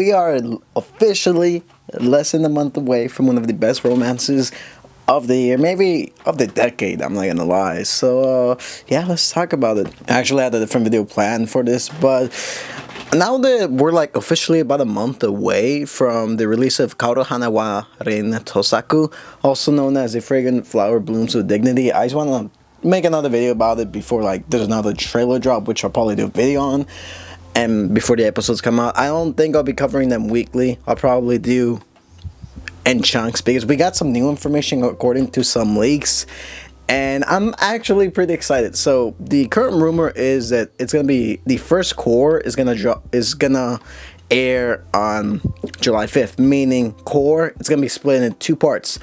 we are officially less than a month away from one of the best romances of the year, maybe of the decade. I'm not gonna lie. So yeah, let's talk about it. I actually had a different video planned for this, but now that we're like officially about a month away from the release of Kaoru Hana wa Rin Tosaku, also known as The Fragrant Flower Blooms with Dignity, I just want to make another video about it before like there's another trailer drop, which I'll probably do a video on, and before the episodes come out. I don't think I'll be covering them weekly. I'll probably do in chunks because we got some new information according to some leaks, and I'm actually pretty excited. So the current rumor is that it's gonna be the first core is gonna air on July 5th, meaning core it's gonna be split into two parts,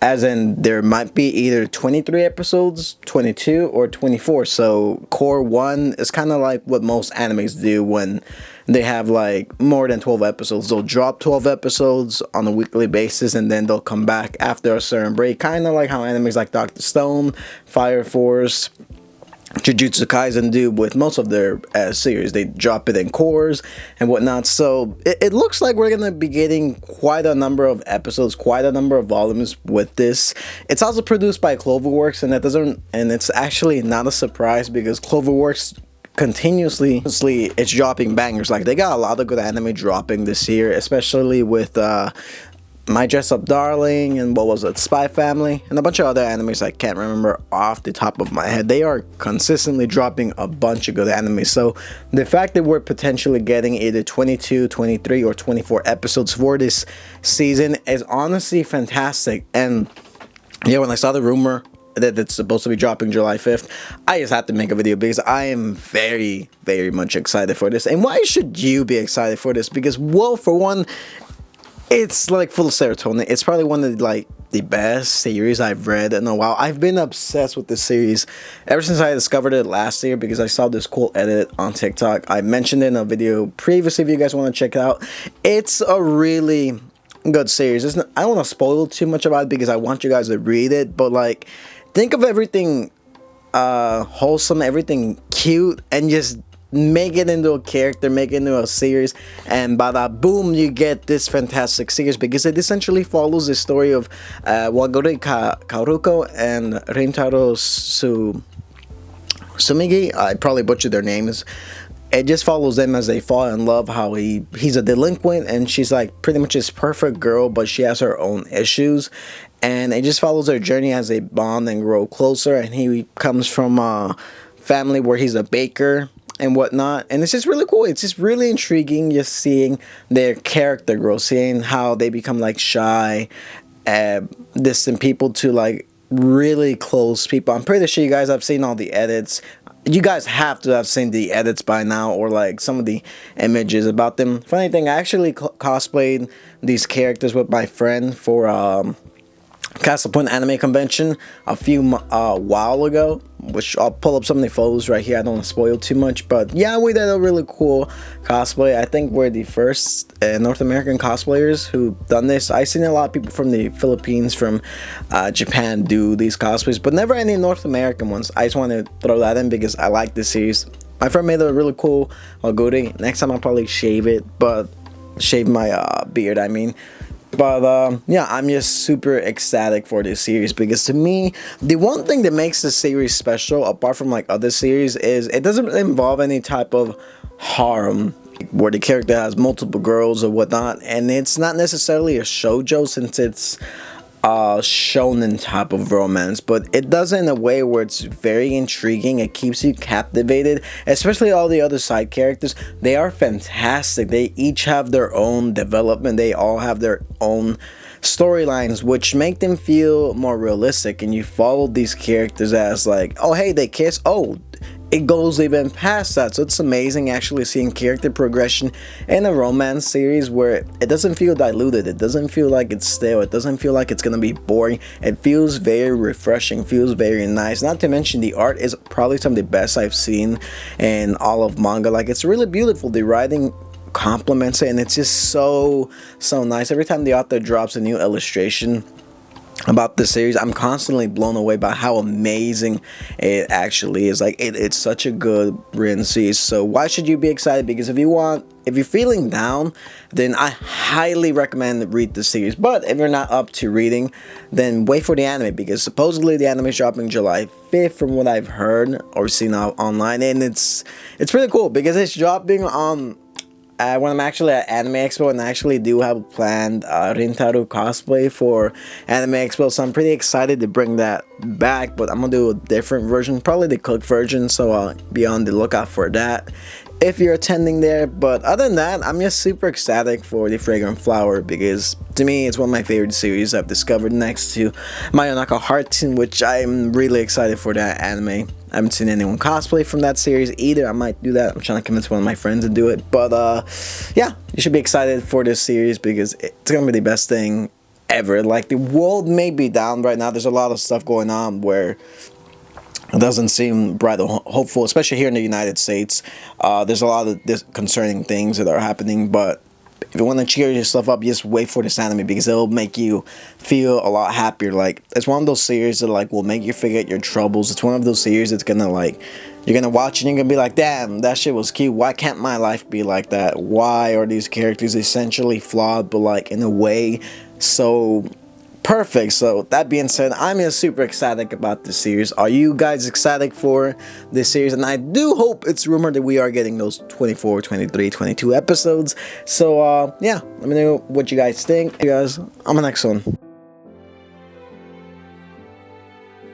as in there might be either 23 episodes, 22, or 24. So core 1 is kind of like what most animes do when they have like more than 12 episodes. They'll drop 12 episodes on a weekly basis and then they'll come back after a certain break, kind of like how animes like Dr. Stone, Fire Force, Jujutsu Kaisen do with most of their series. They drop it in cores and whatnot. So it looks like we're gonna be getting quite a number of episodes, quite a number of volumes with this. It's also produced by Cloverworks, and it's actually not a surprise because Cloverworks continuously it's dropping bangers. Like they got a lot of good anime dropping this year, especially with My Dress Up Darling, and what was it, Spy Family, and a bunch of other animes I can't remember off the top of my head. They are consistently dropping a bunch of good anime. So the fact that we're potentially getting either 22, 23, or 24 episodes for this season is honestly fantastic. And yeah, when I saw the rumor that it's supposed to be dropping July 5th, I just had to make a video because I am very, very much excited for this. And why should you be excited for this? Because, well, for one, it's like full of serotonin. It's probably one of the best series I've read in a while. I've been obsessed with this series ever since I discovered it last year because I saw this cool edit on TikTok. I mentioned it in a video previously if you guys want to check it out. It's a really good series. I don't want to spoil too much about it because I want you guys to read it, but like think of everything wholesome, everything cute, and just make it into a character, make it into a series, and bada boom, you get this fantastic series because it essentially follows the story of Wagori Kaoruko and Rintaro Sumigi. I probably butchered their names. It just follows them as they fall in love, how he's a delinquent and she's like pretty much this perfect girl, but she has her own issues, and it just follows their journey as they bond and grow closer. And he comes from a family where he's a baker and whatnot, and it's just really cool. It's just really intriguing just seeing their character grow, seeing how they become like shy, distant people to like really close people. I'm pretty sure you guys have seen all the edits. You guys have to have seen the edits by now, or like some of the images about them. Funny thing, I actually cosplayed these characters with my friend for Castle Point Anime Convention a while ago, which I'll pull up some of the photos right here. I don't want to spoil too much, but yeah, we did a really cool cosplay. I think we're the first North American cosplayers who done this. I've seen a lot of people from the Philippines, from Japan do these cosplays, but never any North American ones. I just want to throw that in because I like this series. My friend made a really cool Aguri. Next time I'll probably shave my beard, I mean. But yeah, I'm just super ecstatic for this series because to me, the one thing that makes this series special, apart from like other series, is it doesn't involve any type of harem where the character has multiple girls or whatnot, and it's not necessarily a shoujo since it's shonen type of romance, but it does it in a way where it's very intriguing. It keeps you captivated, especially all the other side characters. They are fantastic. They each have their own development. They all have their own storylines, which make them feel more realistic, and you follow these characters as like, oh hey, they kiss, oh it goes even past that. So it's amazing actually seeing character progression in a romance series where it doesn't feel diluted, it doesn't feel like it's stale, it doesn't feel like it's gonna be boring. It feels very refreshing, feels very nice. Not to mention the art is probably some of the best I've seen in all of manga. Like it's really beautiful. The writing complements it, and it's just so nice. Every time the author drops a new illustration, about this series. I'm constantly blown away by how amazing it actually is. Like it's such a good written series. So why should you be excited? Because if you're feeling down, then I highly recommend read the series. But if you're not up to reading, then wait for the anime, because supposedly the anime is dropping July 5th from what I've heard or seen online, and it's pretty cool because it's dropping on when I'm actually at Anime Expo, and I actually do have a planned Rintaro cosplay for Anime Expo, so I'm pretty excited to bring that back, but I'm gonna do a different version, probably the cooked version, so I'll be on the lookout for that if you're attending there. But other than that, I'm just super ecstatic for the Fragrant Flower, because to me it's one of my favorite series I've discovered next to Mayonaka Heart, in which I'm really excited for that anime. I haven't seen anyone cosplay from that series either. I might do that. I'm trying to convince one of my friends to do it. But yeah, you should be excited for this series because it's gonna be the best thing ever. Like, the world may be down right now. There's a lot of stuff going on where it doesn't seem bright or hopeful, especially here in the United States. There's a lot of concerning things that are happening, but if you want to cheer yourself up, just wait for this anime, because it'll make you feel a lot happier. Like, it's one of those series that like will make you forget your troubles. It's one of those series that's gonna like, you're gonna watch it and you're gonna be like, damn, that shit was cute. Why can't my life be like that? Why are these characters essentially flawed, but like in a way so perfect? So that being said, I'm just super ecstatic about this series. Are you guys ecstatic for this series? And I do hope it's rumored that we are getting those 24, 23, 22 episodes. So yeah, let me know what you guys think. You guys, on the next one.